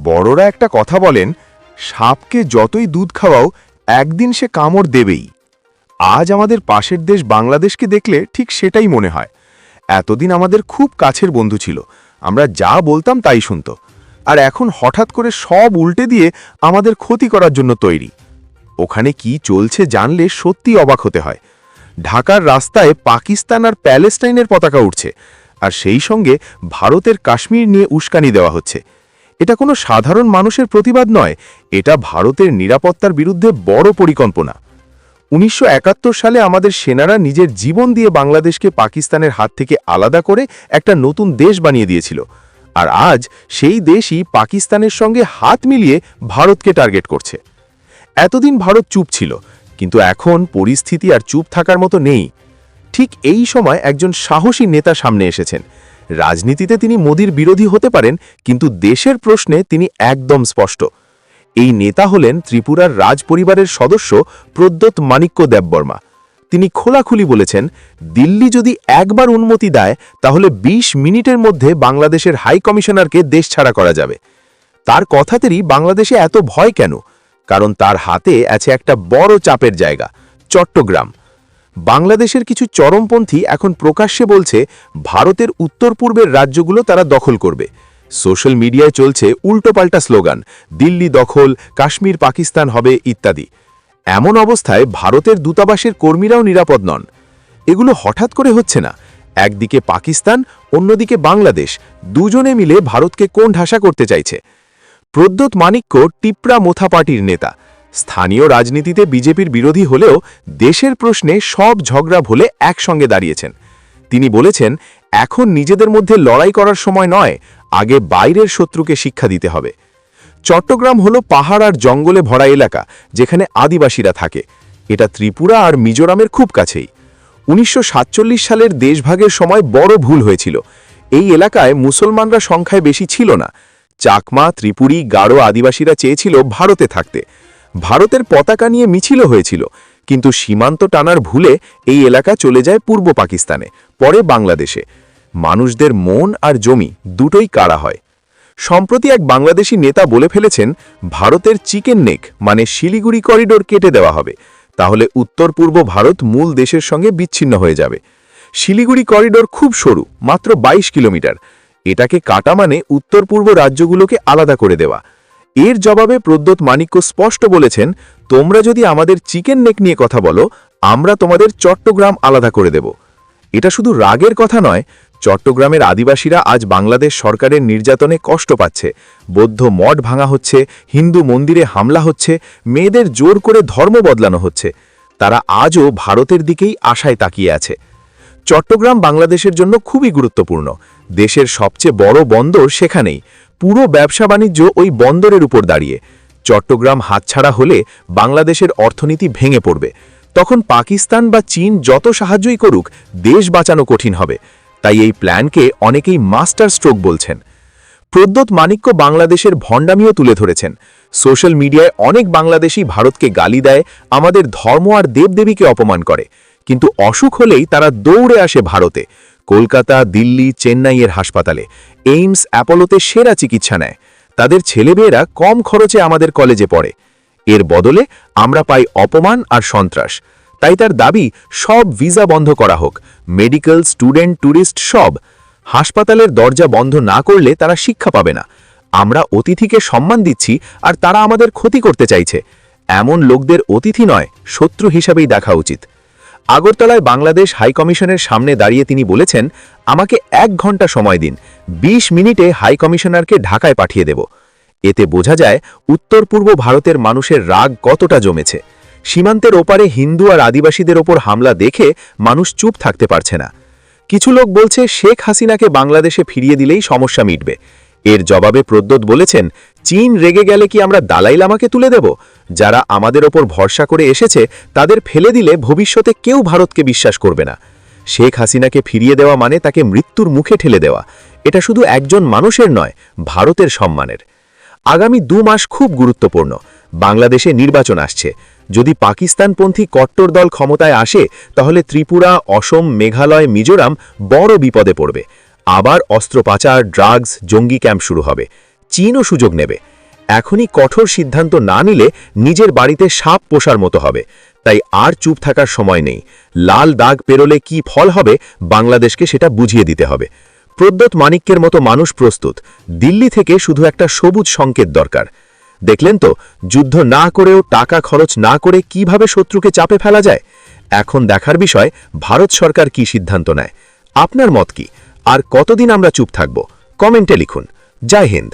বড়রা একটা কথা বলেন, সাপকে যতই দুধ খাওয়াও একদিন সে কামড় দেবেই। আজ আমাদের পাশের দেশ বাংলাদেশকে দেখলে ঠিক সেটাই মনে হয়। এতদিন আমাদের খুব কাছের বন্ধু ছিল, আমরা যা বলতাম তাই শুনত, আর এখন হঠাৎ করে সব উল্টে দিয়ে আমাদের ক্ষতি করার জন্য তৈরি। ওখানে কি চলছে জানলে সত্যি অবাক হতে হয়। ঢাকার রাস্তায় পাকিস্তান আর প্যালেস্টাইনের পতাকা উঠছে, আর সেই সঙ্গে ভারতের কাশ্মীর নিয়ে উস্কানি দেওয়া হচ্ছে। এটা কোনো সাধারণ মানুষের প্রতিবাদ নয়, এটা ভারতের নিরাপত্তার বিরুদ্ধে বড় পরিকল্পনা। ১৯৭১ সালে আমাদের সেনারা নিজের জীবন দিয়ে বাংলাদেশকে পাকিস্তানের হাত থেকে আলাদা করে একটা নতুন দেশ বানিয়ে দিয়েছিল, আর আজ সেই দেশই পাকিস্তানের সঙ্গে হাত মিলিয়ে ভারতকে টার্গেট করছে। এতদিন ভারত চুপ ছিল, কিন্তু এখন পরিস্থিতি আর চুপ থাকার মতো নেই। ঠিক এই সময় একজন সাহসী নেতা সামনে এসেছেন। রাজনীতিতে তিনি মোদির বিরোধী হতে পারেন, কিন্তু দেশের প্রশ্নে তিনি একদম স্পষ্ট। এই নেতা হলেন ত্রিপুরার রাজ পরিবারের সদস্য প্রদ্যোৎ মাণিক্য দেববর্মা। তিনি খোলাখুলি বলেছেন, দিল্লি যদি একবার অনুমতি দেয় তাহলে ২০ মিনিটের মধ্যে বাংলাদেশের হাই কমিশনারকে দেশ ছাড়া করা যাবে। তার কথাতেই বাংলাদেশে এত ভয় কেন? কারণ তার হাতে আছে একটা বড় চাপের জায়গা, চট্টগ্রাম। বাংলাদেশের কিছু চরমপন্থী এখন প্রকাশ্যে বলছে ভারতের উত্তর পূর্বের রাজ্যগুলো তারা দখল করবে। সোশ্যাল মিডিয়ায় চলছে উল্টোপাল্টা স্লোগান, দিল্লি দখল, কাশ্মীর পাকিস্তান হবে ইত্যাদি। এমন অবস্থায় ভারতের দূতাবাসের কর্মীরাও নিরাপদ নন। এগুলো হঠাৎ করে হচ্ছে না। একদিকে পাকিস্তান, অন্যদিকে বাংলাদেশ, দুজনে মিলে ভারতকে কোণ ঠাসা করতে চাইছে। প্রদ্যোৎ মাণিক্য টিপ্রা মোথা পার্টির নেতা। স্থানীয় রাজনীতিতে বিজেপির বিরোধী হলেও দেশের প্রশ্নে সব ঝগড়া ভুলে একসঙ্গে দাঁড়িয়েছেন। তিনি বলেছেন, এখন নিজেদের মধ্যে লড়াই করার সময় নয়, আগে বাইরের শত্রুকে শিক্ষা দিতে হবে। চট্টগ্রাম হলো পাহাড় আর জঙ্গলে ভরা এলাকা, যেখানে আদিবাসীরা থাকে। এটা ত্রিপুরা আর মিজোরামের খুব কাছেই। ১৯৪৭ সালের দেশভাগের সময় বড় ভুল হয়েছিল। এই এলাকায় মুসলমানরা সংখ্যায় বেশি ছিল না। চাকমা, ত্রিপুরী, গারো আদিবাসীরা চেয়েছিল ভারতে থাকতে। ভারতের পতাকা নিয়ে মিছিল হয়েছিল, কিন্তু সীমান্ত টানার ভুলে এই এলাকা চলে যায় পূর্ব পাকিস্তানে, পরে বাংলাদেশে। মানুষদের মন আর জমি দুটোই কাড়া হয়। সম্প্রতি এক বাংলাদেশি নেতা বলে ফেলেছেন, ভারতের চিকেন নেক মানে শিলিগুড়ি করিডোর কেটে দেওয়া হবে, তাহলে উত্তর পূর্ব ভারত মূল দেশের সঙ্গে বিচ্ছিন্ন হয়ে যাবে। শিলিগুড়ি করিডোর খুব সরু, মাত্র ২২ কিলোমিটার। এটাকে কাটা মানে উত্তর পূর্ব রাজ্যগুলোকে আলাদা করে দেওয়া। এর জবাবে প্রদ্যোৎ মাণিক্য স্পষ্ট বলেছেন, তোমরা যদি আমাদের চিকেন নেক নিয়ে কথা বলো, আমরা তোমাদের চট্টগ্রাম আলাদা করে দেব। এটা শুধু রাগের কথা নয়, চট্টগ্রামের আদিবাসীরা আজ বাংলাদেশ সরকারের নির্যাতনে কষ্ট পাচ্ছে। বৌদ্ধ মঠ ভাঙা হচ্ছে, হিন্দু মন্দিরে হামলা হচ্ছে, মেয়েদের জোর করে ধর্ম বদলানো হচ্ছে। তারা আজও ভারতের দিকেই আশায় তাকিয়ে আছে। চট্টগ্রাম বাংলাদেশের জন্য খুবই গুরুত্বপূর্ণ। দেশের সবচেয়ে বড় বন্দর সেখানেই। পুরো ব্যবসা বাণিজ্য ওই বন্দরের উপর দাঁড়িয়ে। চট্টগ্রাম হাতছাড়া হলে বাংলাদেশের অর্থনীতি ভেঙে পড়বে। তখন পাকিস্তান বা চীন যত সাহায্যই করুক, দেশ বাঁচানো কঠিন হবে। তাই এই প্ল্যানকে অনেকেই মাস্টার স্ট্রোক বলছেন। প্রদ্যোৎ মাণিক্য বাংলাদেশের ভণ্ডামিও তুলে ধরেছেন। সোশ্যাল মিডিয়ায় অনেক বাংলাদেশি ভারতকে গালি দেয়, আমাদের ধর্ম আর দেবদেবীকে অপমান করে, কিন্তু অসুখ হলেই তারা দৌড়ে আসে ভারতে। কলকাতা, দিল্লি, চেন্নাইয়ের হাসপাতালে, এইমস, অ্যাপোলোতে সেরা চিকিৎসা নেয়। তাদের ছেলেমেয়েরা কম খরচে আমাদের কলেজে পড়ে। এর বদলে আমরা পাই অপমান আর সন্ত্রাস। তাই তার দাবি, সব ভিসা বন্ধ করা হোক, মেডিকেল, স্টুডেন্ট, ট্যুরিস্ট সব। হাসপাতালের দরজা বন্ধ না করলে তারা শিক্ষা পাবে না। আমরা অতিথিকে সম্মান দিচ্ছি আর তারা আমাদের ক্ষতি করতে চাইছে। এমন লোকদের অতিথি নয়, শত্রু হিসাবেই দেখা উচিত। আগরতলায় বাংলাদেশ হাইকমিশনের সামনে দাঁড়িয়ে তিনি বলেছেন, আমাকে ১ ঘন্টা সময় দিন, ২০ মিনিটে হাইকমিশনারকে ঢাকায় পাঠিয়ে দেব। এতে বোঝা যায় উত্তর পূর্ব ভারতের মানুষের রাগ কতটা জমেছে। সীমান্তের ওপারে হিন্দু আর আদিবাসীদের ওপর হামলা দেখে মানুষ চুপ থাকতে পারছে না। কিছু লোক বলছে শেখ হাসিনাকে বাংলাদেশে ফিরিয়ে দিলেই সমস্যা মিটবে। এর জবাবে প্রদ্যোৎ বলেছেন, চীন রেগে গেলে কি আমরা দালাই লামাকে তুলে দেব? যারা আমাদের ওপর ভরসা করে এসেছে তাদের ফেলে দিলে ভবিষ্যতে কেউ ভারতকে বিশ্বাস করবে না। শেখ হাসিনাকে ফিরিয়ে দেওয়া মানে তাকে মৃত্যুর মুখে ঠেলে দেওয়া। এটা শুধু একজন মানুষের নয়, ভারতের সম্মানের। আগামী ২ মাস খুব গুরুত্বপূর্ণ। বাংলাদেশে নির্বাচন আসছে। যদি পাকিস্তানপন্থী কট্টর দল ক্ষমতায় আসে, তাহলে ত্রিপুরা, অসম, মেঘালয়, মিজোরাম বড় বিপদে পড়বে। আবার অস্ত্র পাচার, ড্রাগস, জঙ্গি ক্যাম্প শুরু হবে। চীনও সুযোগ নেবে। এখনই কঠোর সিদ্ধান্ত না নিলে নিজের বাড়িতে সাপ পোষার মতো হবে। তাই আর চুপ থাকার সময় নেই। লাল দাগ পেরোলে কি ফল হবে বাংলাদেশকে সেটা বুঝিয়ে দিতে হবে। প্রদ্যোৎ মানিক্যের মতো মানুষ প্রস্তুত। দিল্লি থেকে শুধু একটা সবুজ সংকেত দরকার। দেখলেন তো, যুদ্ধ না করেও টাকা খরচ না করে কিভাবে শত্রুকে চাপে ফেলা যায়। এখন দেখার বিষয় ভারত সরকার কি সিদ্ধান্ত নেয়। আপনার মত কি? আর কতদিন আমরা চুপ থাকব? কমেন্টে লিখুন। জয় হিন্দ।